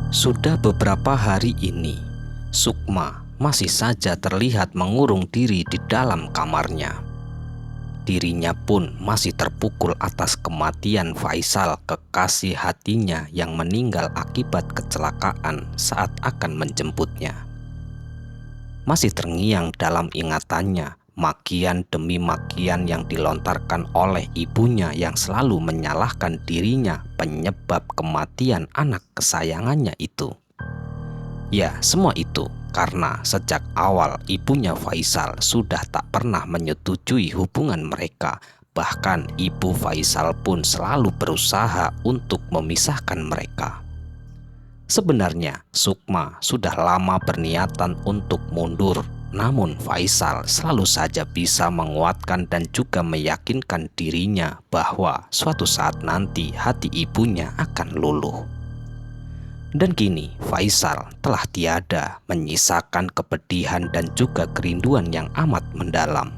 Sudah beberapa hari ini, Sukma masih saja terlihat mengurung diri di dalam kamarnya. Dirinya pun masih terpukul atas kematian Faisal, kekasih hatinya yang meninggal akibat kecelakaan saat akan menjemputnya. Masih terngiang dalam ingatannya makian demi makian yang dilontarkan oleh ibunya yang selalu menyalahkan dirinya penyebab kematian anak kesayangannya itu. Ya, semua itu karena sejak awal ibunya Faisal sudah tak pernah menyetujui hubungan mereka. Bahkan ibu Faisal pun selalu berusaha untuk memisahkan mereka. Sebenarnya Sukma sudah lama berniatan untuk mundur, namun Faisal selalu saja bisa menguatkan dan juga meyakinkan dirinya bahwa suatu saat nanti hati ibunya akan luluh. Dan kini Faisal telah tiada, menyisakan kepedihan dan juga kerinduan yang amat mendalam.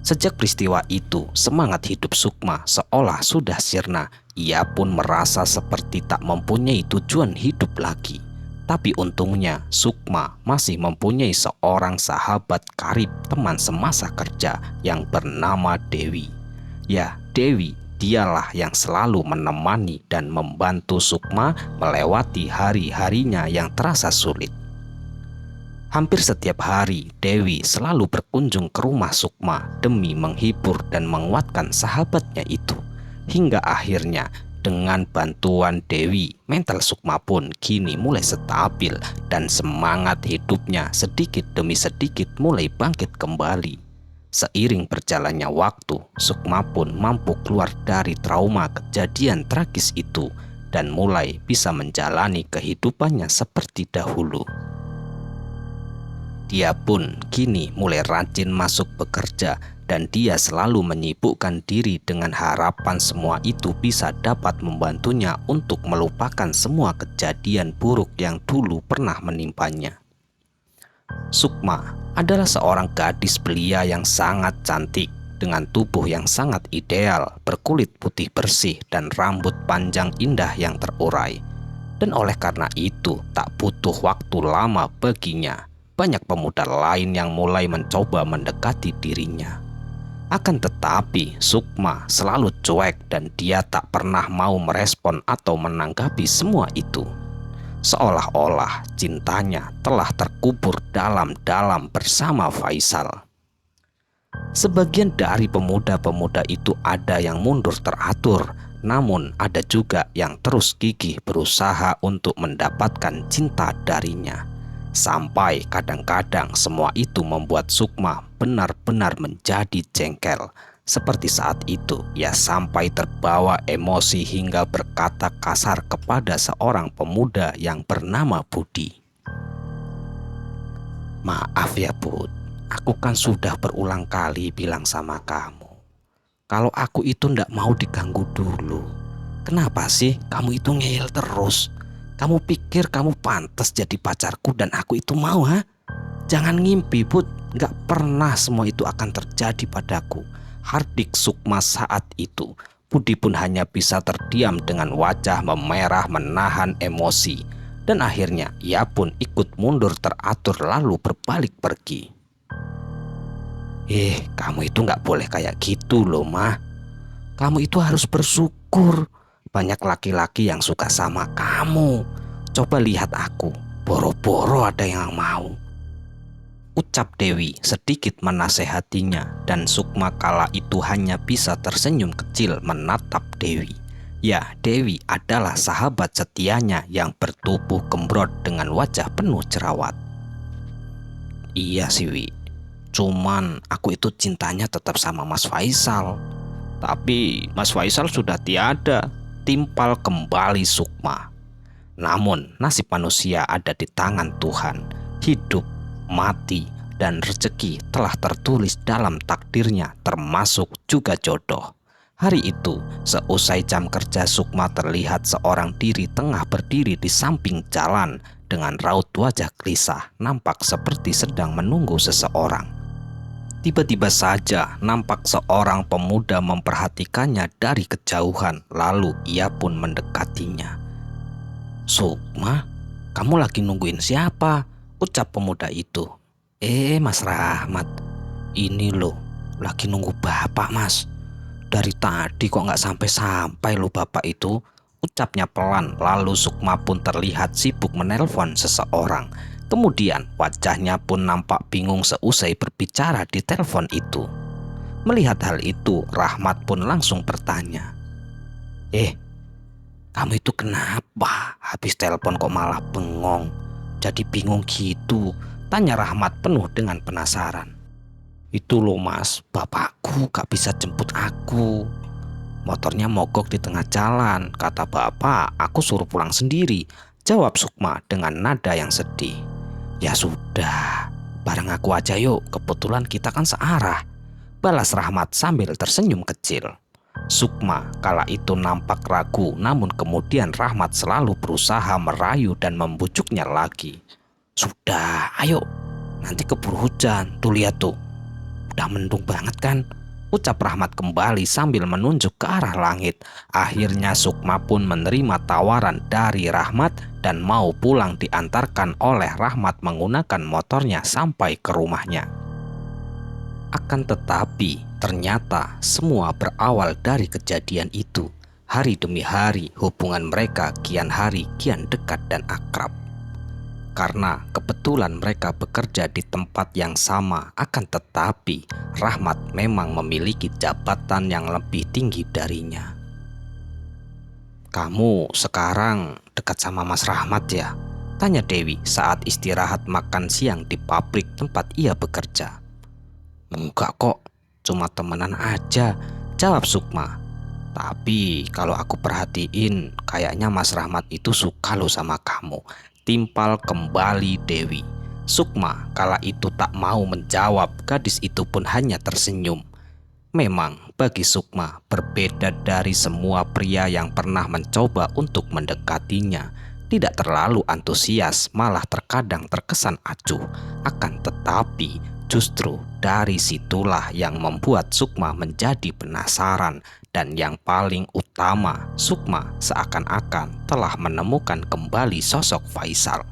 Sejak peristiwa itu, semangat hidup Sukma seolah sudah sirna. Ia pun merasa seperti tak mempunyai tujuan hidup lagi. Tapi untungnya Sukma masih mempunyai seorang sahabat karib, teman semasa kerja yang bernama Dewi. Ya, Dewi dialah yang selalu menemani dan membantu Sukma melewati hari-harinya yang terasa sulit. Hampir setiap hari Dewi selalu berkunjung ke rumah Sukma demi menghibur dan menguatkan sahabatnya itu. Hingga akhirnya dengan bantuan Dewi, mental Sukma pun kini mulai stabil dan semangat hidupnya sedikit demi sedikit mulai bangkit kembali. Seiring berjalannya waktu, Sukma pun mampu keluar dari trauma kejadian tragis itu dan mulai bisa menjalani kehidupannya seperti dahulu. Dia pun kini mulai rajin masuk bekerja dan dia selalu menyibukkan diri dengan harapan semua itu bisa dapat membantunya untuk melupakan semua kejadian buruk yang dulu pernah menimpanya. Sukma adalah seorang gadis belia yang sangat cantik dengan tubuh yang sangat ideal, berkulit putih bersih dan rambut panjang indah yang terurai. Dan oleh karena itu tak butuh waktu lama baginya. Banyak pemuda lain yang mulai mencoba mendekati dirinya. Akan tetapi Sukma selalu cuek dan dia tak pernah mau merespon atau menanggapi semua itu. Seolah-olah cintanya telah terkubur dalam-dalam bersama Faisal. Sebagian dari pemuda-pemuda itu ada yang mundur teratur, namun ada juga yang terus gigih berusaha untuk mendapatkan cinta darinya. Sampai kadang-kadang semua itu membuat Sukma benar-benar menjadi jengkel. Seperti saat itu ia sampai terbawa emosi hingga berkata kasar kepada seorang pemuda yang bernama Budi. "Maaf ya Bud, aku kan sudah berulang kali bilang sama kamu kalau aku itu ndak mau diganggu dulu. Kenapa sih kamu itu ngeyel terus? Kamu pikir kamu pantas jadi pacarku dan aku itu mau, ha? Jangan ngimpi, Bud. Gak pernah semua itu akan terjadi padaku," hardik Sukma saat itu. Budi pun hanya bisa terdiam dengan wajah memerah menahan emosi. Dan akhirnya ia pun ikut mundur teratur lalu berbalik pergi. Kamu itu gak boleh kayak gitu loh, mah. Kamu itu harus bersyukur. Banyak laki-laki yang suka sama kamu. Coba lihat aku, boro-boro ada yang mau, ucap Dewi sedikit menasehatinya. Dan Sukma kala itu hanya bisa tersenyum kecil menatap Dewi. Ya, Dewi adalah sahabat setianya yang bertubuh gembrot dengan wajah penuh jerawat. "Iya sih Wi, cuman aku itu cintanya tetap sama Mas Faisal." "Tapi Mas Faisal sudah tiada," timpal kembali Sukma. Namun nasib manusia ada di tangan Tuhan. Hidup, mati, dan rezeki telah tertulis dalam takdirnya, termasuk juga jodoh. Hari itu, seusai jam kerja Sukma terlihat seorang diri tengah berdiri di samping jalan dengan raut wajah gelisah, nampak seperti sedang menunggu seseorang. Tiba-tiba saja nampak seorang pemuda memperhatikannya dari kejauhan, lalu ia pun mendekatinya. "Sukma, kamu lagi nungguin siapa?" ucap pemuda itu. Mas Rahmat, ini loh, lagi nunggu bapak mas. Dari tadi kok nggak sampai-sampai loh bapak itu, ucapnya pelan. Lalu Sukma pun terlihat sibuk menelpon seseorang. Kemudian wajahnya pun nampak bingung seusai berbicara di telepon itu. Melihat hal itu, Rahmat pun langsung bertanya, kamu itu kenapa? Habis telepon kok malah bengong? Jadi bingung gitu? Tanya Rahmat penuh dengan penasaran. Itu loh mas, bapakku gak bisa jemput aku. Motornya mogok di tengah jalan. Kata bapak, aku suruh pulang sendiri, jawab Sukma dengan nada yang sedih. Ya sudah, bareng aku aja yuk, kebetulan kita kan searah, balas Rahmat sambil tersenyum kecil. Sukma kala itu nampak ragu, namun kemudian Rahmat selalu berusaha merayu dan membujuknya lagi. Sudah, ayo, nanti keburu hujan, tuh lihat tuh, udah mendung banget kan, ucap Rahmat kembali sambil menunjuk ke arah langit. Akhirnya Sukma pun menerima tawaran dari Rahmat dan mau pulang diantarkan oleh Rahmat menggunakan motornya sampai ke rumahnya. Akan tetapi ternyata semua berawal dari kejadian itu. Hari demi hari hubungan mereka kian hari kian dekat dan akrab. Karena kebetulan mereka bekerja di tempat yang sama, akan tetapi Rahmat memang memiliki jabatan yang lebih tinggi darinya. Kamu sekarang dekat sama Mas Rahmat ya? Tanya Dewi saat istirahat makan siang di pabrik tempat ia bekerja. Enggak kok, cuma temenan aja, jawab Sukma. Tapi kalau aku perhatiin, kayaknya Mas Rahmat itu suka loh sama kamu, timpal kembali Dewi. Sukma kala itu tak mau menjawab, gadis itu pun hanya tersenyum. Memang bagi Sukma berbeda dari semua pria yang pernah mencoba untuk mendekatinya. Tidak terlalu antusias, malah terkadang terkesan acuh. Akan tetapi justru dari situlah yang membuat Sukma menjadi penasaran. Dan yang paling utama, Sukma seakan-akan telah menemukan kembali sosok Faisal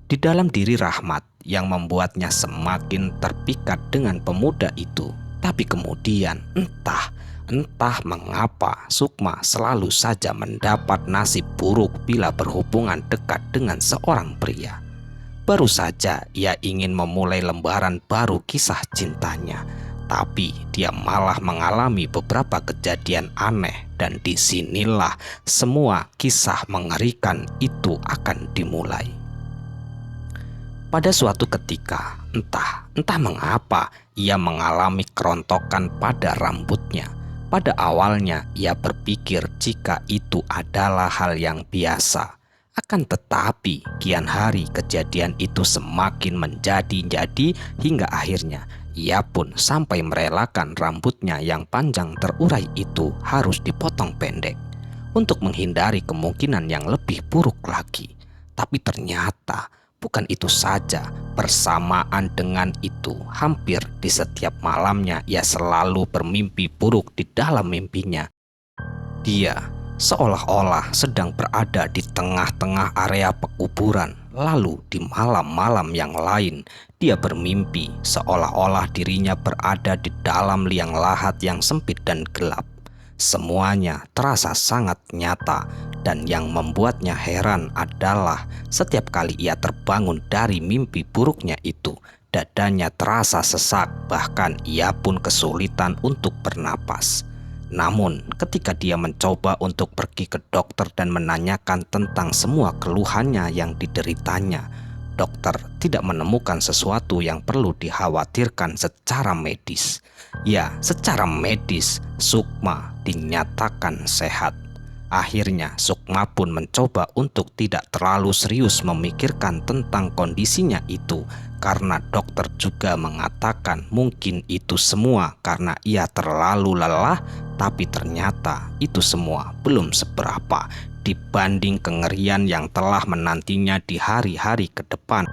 di dalam diri Rahmat yang membuatnya semakin terpikat dengan pemuda itu. Tapi kemudian entah mengapa Sukma selalu saja mendapat nasib buruk bila berhubungan dekat dengan seorang pria. Baru saja ia ingin memulai lembaran baru kisah cintanya, tapi dia malah mengalami beberapa kejadian aneh, dan disinilah semua kisah mengerikan itu akan dimulai. Pada suatu ketika, entah mengapa ia mengalami kerontokan pada rambutnya. Pada awalnya ia berpikir jika itu adalah hal yang biasa. Akan tetapi kian hari kejadian itu semakin menjadi-jadi hingga akhirnya ia pun sampai merelakan rambutnya yang panjang terurai itu harus dipotong pendek untuk menghindari kemungkinan yang lebih buruk lagi. Tapi ternyata bukan itu saja, bersamaan dengan itu hampir di setiap malamnya ia selalu bermimpi buruk. Di dalam mimpinya dia seolah-olah sedang berada di tengah-tengah area pekuburan. Lalu di malam-malam yang lain dia bermimpi seolah-olah dirinya berada di dalam liang lahat yang sempit dan gelap. Semuanya terasa sangat nyata, dan yang membuatnya heran adalah setiap kali ia terbangun dari mimpi buruknya itu, dadanya terasa sesak, bahkan ia pun kesulitan untuk bernapas. Namun ketika dia mencoba untuk pergi ke dokter dan menanyakan tentang semua keluhannya yang dideritanya, dokter tidak menemukan sesuatu yang perlu dikhawatirkan secara medis. Ya, secara medis Sukma dinyatakan sehat. Akhirnya Sukma pun mencoba untuk tidak terlalu serius memikirkan tentang kondisinya itu, karena dokter juga mengatakan mungkin itu semua karena ia terlalu lelah. Tapi ternyata itu semua belum seberapa dibanding kengerian yang telah menantinya di hari-hari ke depan.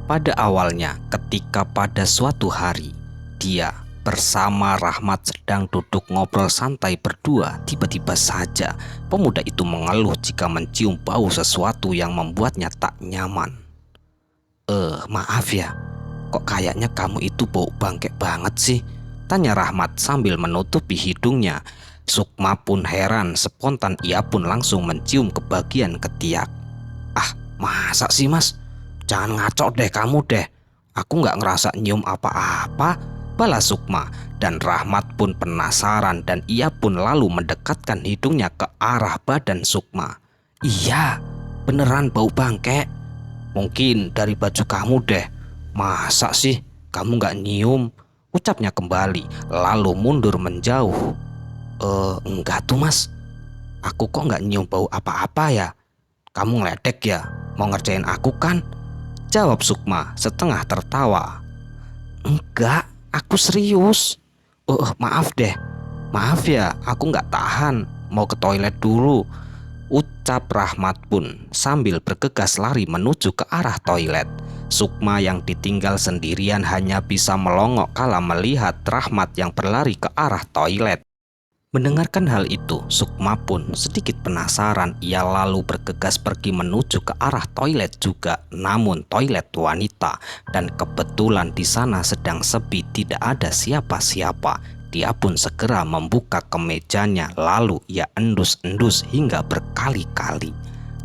Pada awalnya ketika pada suatu hari dia Bersama Rahmat sedang duduk ngobrol santai berdua, tiba-tiba saja pemuda itu mengeluh jika mencium bau sesuatu yang membuatnya tak nyaman. Maaf ya, kok kayaknya kamu itu bau bangkek banget sih?" tanya Rahmat sambil menutupi hidungnya. Sukma pun heran, spontan ia pun langsung mencium ke bagian ketiak. "Ah, masa sih mas? Jangan ngaco deh kamu deh. Aku nggak ngerasa nyium apa-apa," balas Sukma. Dan Rahmat pun penasaran dan ia pun lalu mendekatkan hidungnya ke arah badan Sukma. "Iya, beneran bau bangkek. Mungkin dari baju kamu deh. Masa sih kamu nggak nyium?" ucapnya kembali, lalu mundur menjauh. Enggak tuh mas, aku kok nggak nyium bau apa-apa ya. Kamu ngeledek ya, mau ngerjain aku kan?" jawab Sukma setengah tertawa. "Enggak, aku serius. Maaf deh, maaf ya, aku nggak tahan, mau ke toilet dulu," ucap Rahmat pun sambil bergegas lari menuju ke arah toilet. Sukma yang ditinggal sendirian hanya bisa melongok kala melihat Rahmat yang berlari ke arah toilet. Mendengarkan hal itu, Sukma pun sedikit penasaran. Ia lalu bergegas pergi menuju ke arah toilet juga, namun toilet wanita, dan kebetulan di sana sedang sepi, tidak ada siapa-siapa. Dia pun segera membuka kemejanya, lalu ia endus-endus hingga berkali-kali.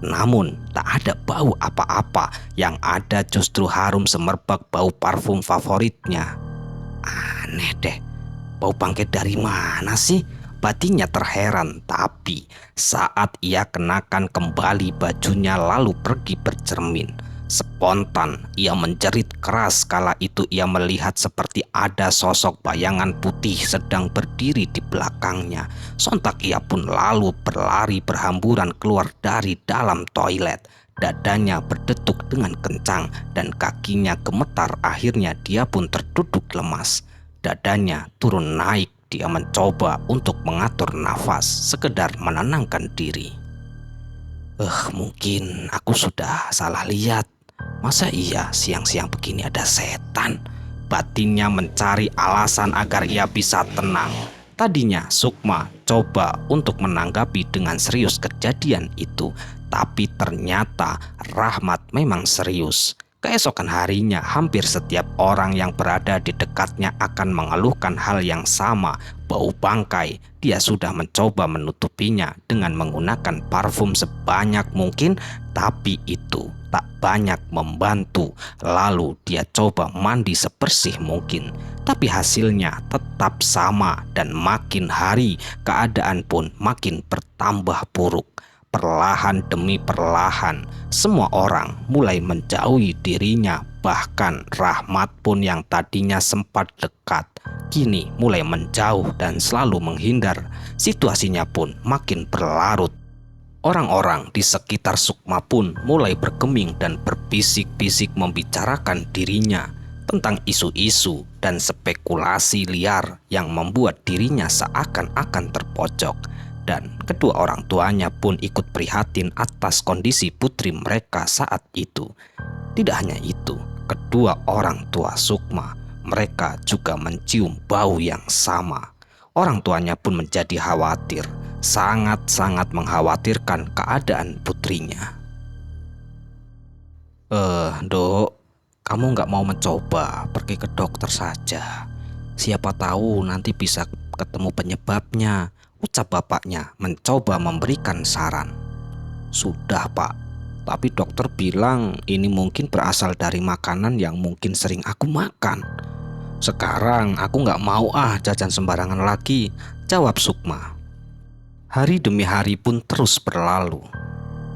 Namun tak ada bau apa-apa, yang ada justru harum semerbak bau parfum favoritnya. "Aneh deh, bau bangkit dari mana sih?" batinnya terheran. Tapi saat ia kenakan kembali bajunya lalu pergi bercermin, spontan ia menjerit keras kala itu ia melihat seperti ada sosok bayangan putih sedang berdiri di belakangnya. Sontak ia pun lalu berlari berhamburan keluar dari dalam toilet. Dadanya berdetuk dengan kencang dan kakinya gemetar. Akhirnya dia pun terduduk lemas. Dadanya turun naik. Dia mencoba untuk mengatur nafas, sekedar menenangkan diri. Mungkin aku sudah salah lihat. Masa iya siang-siang begini ada setan?" batinnya mencari alasan agar ia bisa tenang. Tadinya Sukma coba untuk menanggapi dengan serius kejadian itu, tapi ternyata Rahmat memang serius. Keesokan harinya, hampir setiap orang yang berada di dekatnya akan mengeluhkan hal yang sama, bau bangkai. Dia sudah mencoba menutupinya dengan menggunakan parfum sebanyak mungkin, tapi itu tak banyak membantu. Lalu dia coba mandi sebersih mungkin, tapi hasilnya tetap sama, dan makin hari keadaan pun makin bertambah buruk. Perlahan demi perlahan, semua orang mulai menjauhi dirinya. Bahkan Rahmat pun yang tadinya sempat dekat, kini mulai menjauh dan selalu menghindar. Situasinya pun makin berlarut. Orang-orang di sekitar Sukma pun mulai bergeming dan berbisik-bisik membicarakan dirinya tentang isu-isu dan spekulasi liar yang membuat dirinya seakan-akan terpojok. Dan kedua orang tuanya pun ikut prihatin atas kondisi putri mereka saat itu. Tidak hanya itu, kedua orang tua Sukma, mereka juga mencium bau yang sama. Orang tuanya pun menjadi khawatir, sangat-sangat mengkhawatirkan keadaan putrinya. Dok, kamu nggak mau mencoba pergi ke dokter saja? Siapa tahu nanti bisa ketemu penyebabnya, ucap bapaknya mencoba memberikan saran. Sudah pak, tapi dokter bilang ini mungkin berasal dari makanan yang mungkin sering aku makan. Sekarang aku nggak mau jajan sembarangan lagi, jawab Sukma. Hari demi hari pun terus berlalu.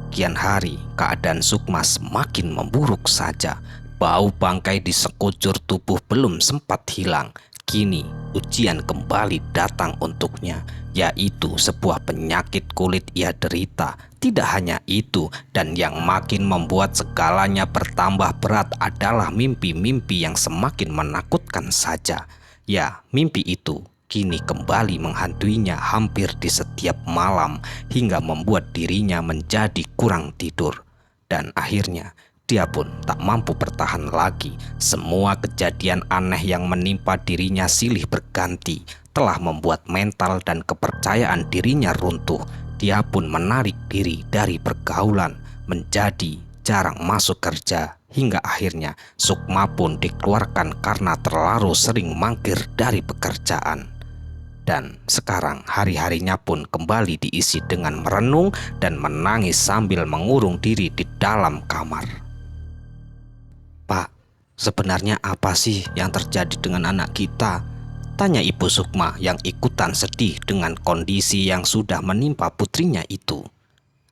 Kian hari keadaan Sukma semakin memburuk saja. Bau bangkai di sekujur tubuh belum sempat hilang. Kini ujian kembali datang untuknya, yaitu sebuah penyakit kulit ia derita. Tidak hanya itu, dan yang makin membuat segalanya bertambah berat adalah mimpi-mimpi yang semakin menakutkan saja. Ya, mimpi itu kini kembali menghantuinya hampir di setiap malam, hingga membuat dirinya menjadi kurang tidur. Dan akhirnya Dia pun tak mampu bertahan lagi. Semua kejadian aneh yang menimpa dirinya silih berganti telah membuat mental dan kepercayaan dirinya runtuh. Dia pun menarik diri dari pergaulan, menjadi jarang masuk kerja, hingga akhirnya Sukma pun dikeluarkan karena terlalu sering mangkir dari pekerjaan. Dan sekarang hari-harinya pun kembali diisi dengan merenung dan menangis sambil mengurung diri di dalam kamar. "Pak, sebenarnya apa sih yang terjadi dengan anak kita?" tanya Ibu Sukma yang ikutan sedih dengan kondisi yang sudah menimpa putrinya itu.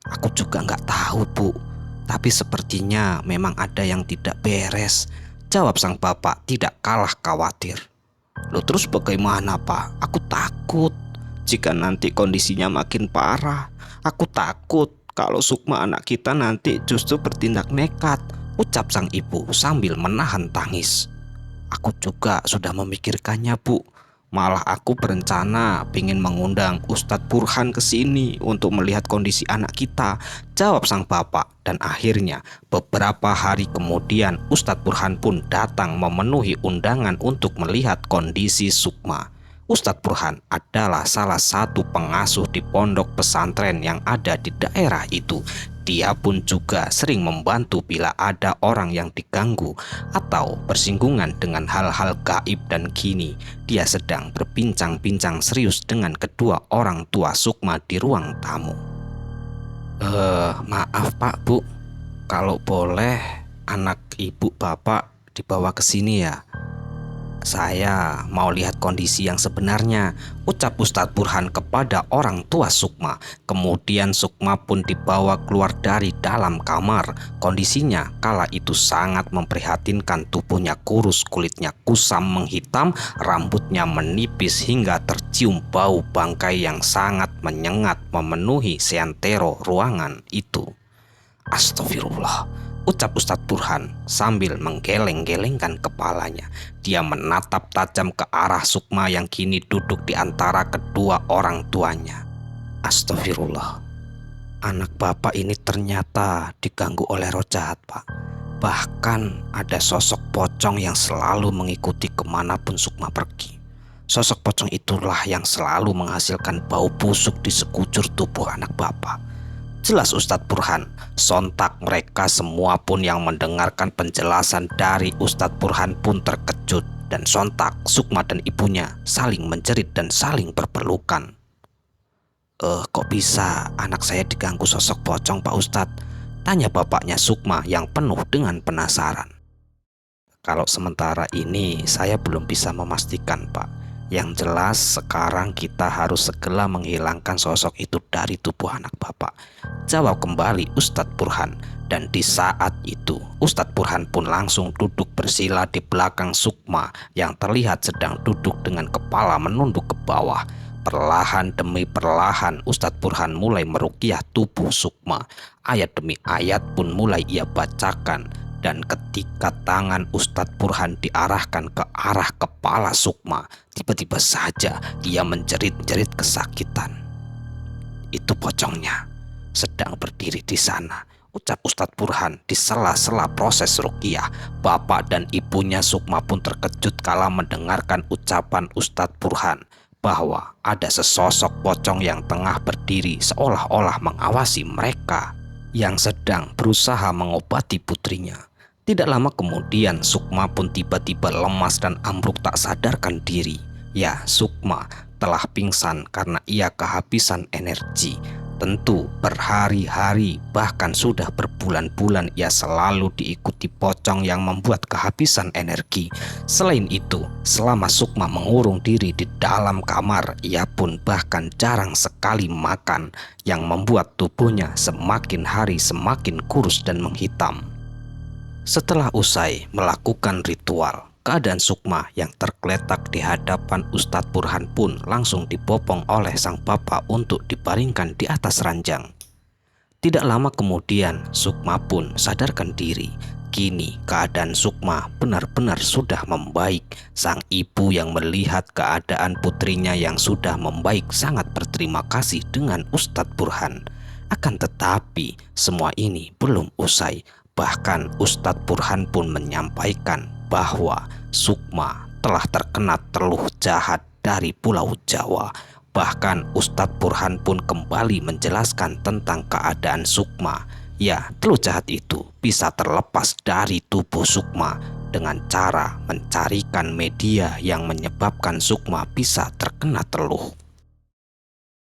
"Aku juga nggak tahu, Bu. Tapi sepertinya memang ada yang tidak beres," jawab sang bapak tidak kalah khawatir. "Loh, terus bagaimana, Pak? Aku takut jika nanti kondisinya makin parah. Aku takut kalau Sukma anak kita nanti justru bertindak nekat," ucap sang ibu sambil menahan tangis. "Aku juga sudah memikirkannya, Bu. Malah aku berencana ingin mengundang Ustadz Burhan ke sini untuk melihat kondisi anak kita," jawab sang bapak. Dan akhirnya beberapa hari kemudian Ustadz Burhan pun datang memenuhi undangan untuk melihat kondisi Sukma. Ustadz Burhan adalah salah satu pengasuh di pondok pesantren yang ada di daerah itu. Dia pun juga sering membantu bila ada orang yang diganggu atau bersinggungan dengan hal-hal gaib, dan kini dia sedang berbincang-bincang serius dengan kedua orang tua Sukma di ruang tamu. Maaf Pak, Bu, kalau boleh anak ibu bapak dibawa ke sini ya. Saya mau lihat kondisi yang sebenarnya, ucap Ustadz Burhan kepada orang tua Sukma. Kemudian Sukma pun dibawa keluar dari dalam kamar. Kondisinya kala itu sangat memprihatinkan. Tubuhnya kurus, kulitnya kusam menghitam, rambutnya menipis hingga tercium bau bangkai yang sangat menyengat memenuhi seantero ruangan itu. "Astagfirullah," ucap Ustadz Burhan sambil menggeleng-gelengkan kepalanya. Dia menatap tajam ke arah Sukma yang kini duduk di antara kedua orang tuanya. "Astagfirullah, anak bapak ini ternyata diganggu oleh roh jahat, Pak. Bahkan ada sosok pocong yang selalu mengikuti kemanapun Sukma pergi. Sosok pocong itulah yang selalu menghasilkan bau busuk di sekujur tubuh anak bapak," jelas Ustadz Burhan. Sontak mereka semua pun yang mendengarkan penjelasan dari Ustadz Burhan pun terkejut, dan sontak Sukma dan ibunya saling menjerit dan saling berpelukan. Kok bisa anak saya diganggu sosok pocong, Pak Ustadz?" tanya bapaknya Sukma yang penuh dengan penasaran. "Kalau sementara ini saya belum bisa memastikan, Pak. Yang jelas sekarang kita harus segera menghilangkan sosok itu dari tubuh anak bapak," jawab kembali Ustadz Burhan. Dan di saat itu Ustadz Burhan pun langsung duduk bersila di belakang Sukma yang terlihat sedang duduk dengan kepala menunduk ke bawah. Perlahan demi perlahan Ustadz Burhan mulai meruqyah tubuh Sukma. Ayat demi ayat pun mulai ia bacakan. Dan ketika tangan Ustadz Burhan diarahkan ke arah kepala Sukma, tiba-tiba saja ia menjerit-jerit kesakitan. "Itu pocongnya sedang berdiri di sana," ucap Ustadz Burhan di sela-sela proses ruqyah. Bapak dan ibunya Sukma pun terkejut kala mendengarkan ucapan Ustadz Burhan bahwa ada sesosok pocong yang tengah berdiri seolah-olah mengawasi mereka yang sedang berusaha mengobati putrinya. Tidak lama kemudian Sukma pun tiba-tiba lemas dan ambruk tak sadarkan diri. Ya, Sukma telah pingsan karena ia kehabisan energi. Tentu berhari-hari bahkan sudah berbulan-bulan ia selalu diikuti pocong yang membuat kehabisan energi. Selain itu, selama Sukma mengurung diri di dalam kamar, ia pun bahkan jarang sekali makan, yang membuat tubuhnya semakin hari semakin kurus dan menghitam. Setelah usai melakukan ritual, keadaan Sukma yang tergeletak di hadapan Ustadz Burhan pun langsung dibopong oleh sang bapak untuk dibaringkan di atas ranjang. Tidak lama kemudian Sukma pun sadarkan diri. Kini keadaan Sukma benar-benar sudah membaik. Sang ibu yang melihat keadaan putrinya yang sudah membaik sangat berterima kasih dengan Ustadz Burhan. Akan tetapi semua ini belum usai. Bahkan Ustadz Burhan pun menyampaikan bahwa Sukma telah terkena teluh jahat dari Pulau Jawa. Bahkan Ustadz Burhan pun kembali menjelaskan tentang keadaan Sukma. Ya, teluh jahat itu bisa terlepas dari tubuh Sukma dengan cara mencarikan media yang menyebabkan Sukma bisa terkena teluh.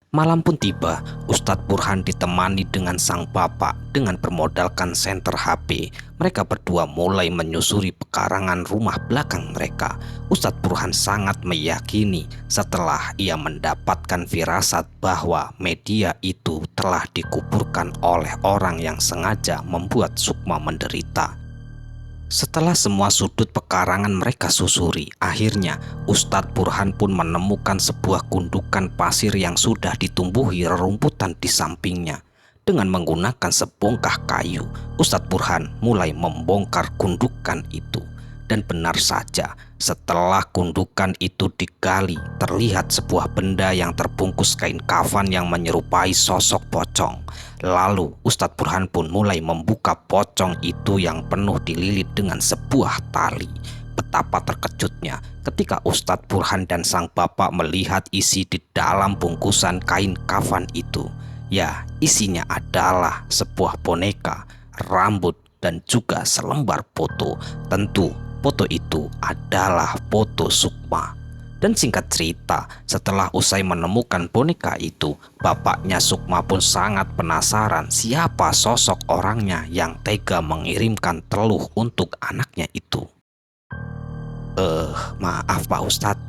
Malam pun tiba, Ustadz Burhan ditemani dengan sang bapak dengan bermodalkan senter HP. Mereka berdua mulai menyusuri pekarangan rumah belakang mereka. Ustadz Burhan sangat meyakini setelah ia mendapatkan firasat bahwa media itu telah dikuburkan oleh orang yang sengaja membuat Sukma menderita. Setelah semua sudut pekarangan mereka susuri, akhirnya Ustadz Burhan pun menemukan sebuah gundukan pasir yang sudah ditumbuhi rerumputan di sampingnya. Dengan menggunakan sebongkah kayu, Ustadz Burhan mulai membongkar gundukan itu. Dan benar saja, setelah gundukan itu digali, terlihat sebuah benda yang terbungkus kain kafan yang menyerupai sosok pocong. Lalu Ustadz Burhan pun mulai membuka pocong itu yang penuh dililit dengan sebuah tali. Betapa terkejutnya ketika Ustadz Burhan dan sang bapak melihat isi di dalam bungkusan kain kafan itu. Ya, isinya adalah sebuah boneka, rambut, dan juga selembar foto. Tentu foto itu adalah foto Sukma. Dan singkat cerita, setelah usai menemukan boneka itu, bapaknya Sukma pun sangat penasaran siapa sosok orangnya yang tega mengirimkan teluh untuk anaknya itu. Maaf Pak Ustadz,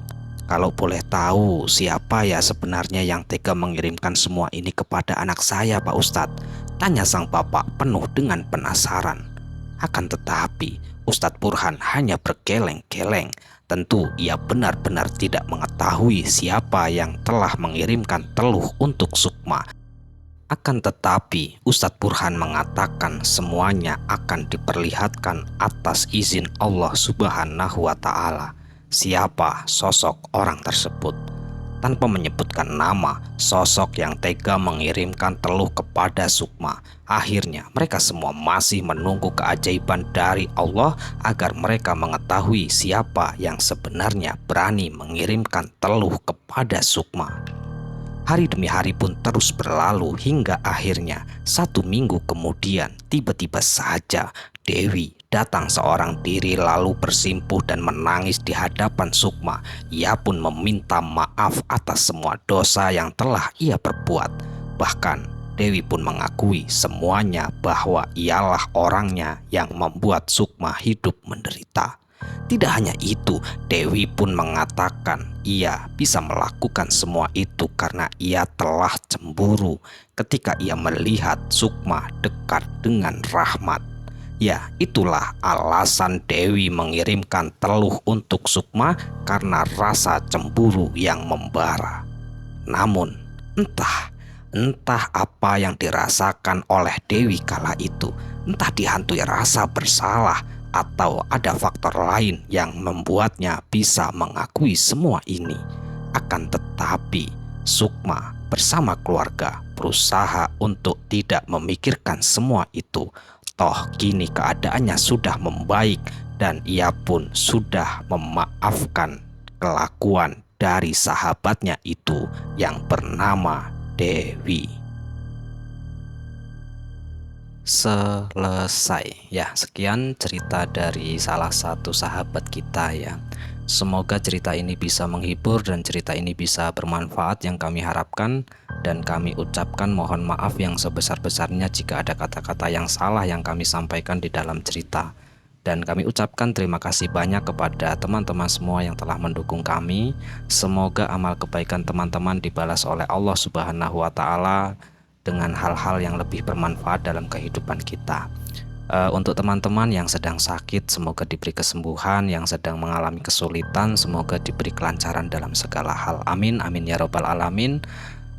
kalau boleh tahu siapa ya sebenarnya yang tega mengirimkan semua ini kepada anak saya Pak Ustadz? Tanya sang bapak penuh dengan penasaran. Akan tetapi Ustadz Burhan hanya bergeleng-geleng. Tentu ia benar-benar tidak mengetahui siapa yang telah mengirimkan teluh untuk Sukma. Akan tetapi Ustadz Burhan mengatakan semuanya akan diperlihatkan atas izin Allah Subhanahu wa Ta'ala. Siapa sosok orang tersebut? Tanpa menyebutkan nama sosok yang tega mengirimkan teluh kepada Sukma. Akhirnya mereka semua masih menunggu keajaiban dari Allah agar mereka mengetahui siapa yang sebenarnya berani mengirimkan teluh kepada Sukma. Hari demi hari pun terus berlalu hingga akhirnya 1 minggu kemudian tiba-tiba saja Dewi datang seorang diri lalu bersimpuh dan menangis di hadapan Sukma. Ia pun meminta maaf atas semua dosa yang telah ia perbuat. Bahkan Dewi pun mengakui semuanya bahwa ialah orangnya yang membuat Sukma hidup menderita. Tidak hanya itu, Dewi pun mengatakan ia bisa melakukan semua itu karena ia telah cemburu ketika ia melihat Sukma dekat dengan Rahmat. Ya, itulah alasan Dewi mengirimkan teluh untuk Sukma karena rasa cemburu yang membara. Namun, entah apa yang dirasakan oleh Dewi kala itu, entah dihantui rasa bersalah atau ada faktor lain yang membuatnya bisa mengakui semua ini. Akan tetapi, Sukma bersama keluarga berusaha untuk tidak memikirkan semua itu. Toh kini keadaannya sudah membaik dan ia pun sudah memaafkan kelakuan dari sahabatnya itu yang bernama Dewi. Selesai ya, sekian cerita dari salah satu sahabat kita ya. Semoga cerita ini bisa menghibur dan cerita ini bisa bermanfaat yang kami harapkan. Dan kami ucapkan mohon maaf yang sebesar-besarnya jika ada kata-kata yang salah yang kami sampaikan di dalam cerita. Dan kami ucapkan terima kasih banyak kepada teman-teman semua yang telah mendukung kami. Semoga amal kebaikan teman-teman dibalas oleh Allah Subhanahu wa Ta'ala dengan hal-hal yang lebih bermanfaat dalam kehidupan kita. Untuk teman-teman yang sedang sakit, semoga diberi kesembuhan. Yang sedang mengalami kesulitan, semoga diberi kelancaran dalam segala hal. Amin, amin ya robbal alamin.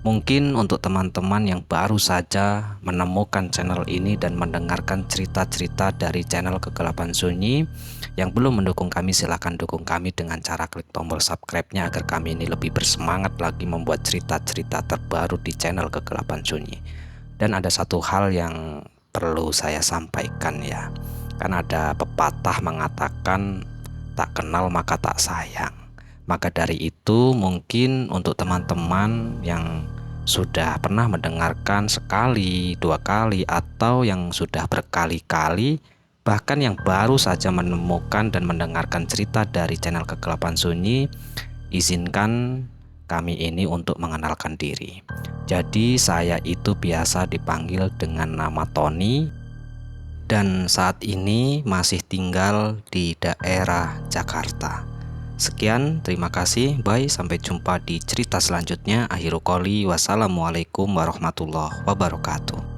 Mungkin untuk teman-teman yang baru saja menemukan channel ini dan mendengarkan cerita-cerita dari channel Kegelapan Sunyi, yang belum mendukung kami, silahkan dukung kami dengan cara klik tombol subscribe-nya agar kami ini lebih bersemangat lagi membuat cerita-cerita terbaru di channel Kegelapan Sunyi. Dan ada satu hal yang perlu saya sampaikan ya. Kan ada pepatah mengatakan tak kenal maka tak sayang. Maka dari itu mungkin untuk teman-teman yang sudah pernah mendengarkan sekali, dua kali, atau yang sudah berkali-kali, bahkan yang baru saja menemukan dan mendengarkan cerita dari channel Kegelapan Sunyi, izinkan kami ini untuk mengenalkan diri. Jadi saya itu biasa dipanggil dengan nama Tony, dan saat ini masih tinggal di daerah Jakarta. Sekian, terima kasih, bye, sampai jumpa di cerita selanjutnya. Akhirul qouli, wassalamualaikum warahmatullahi wabarakatuh.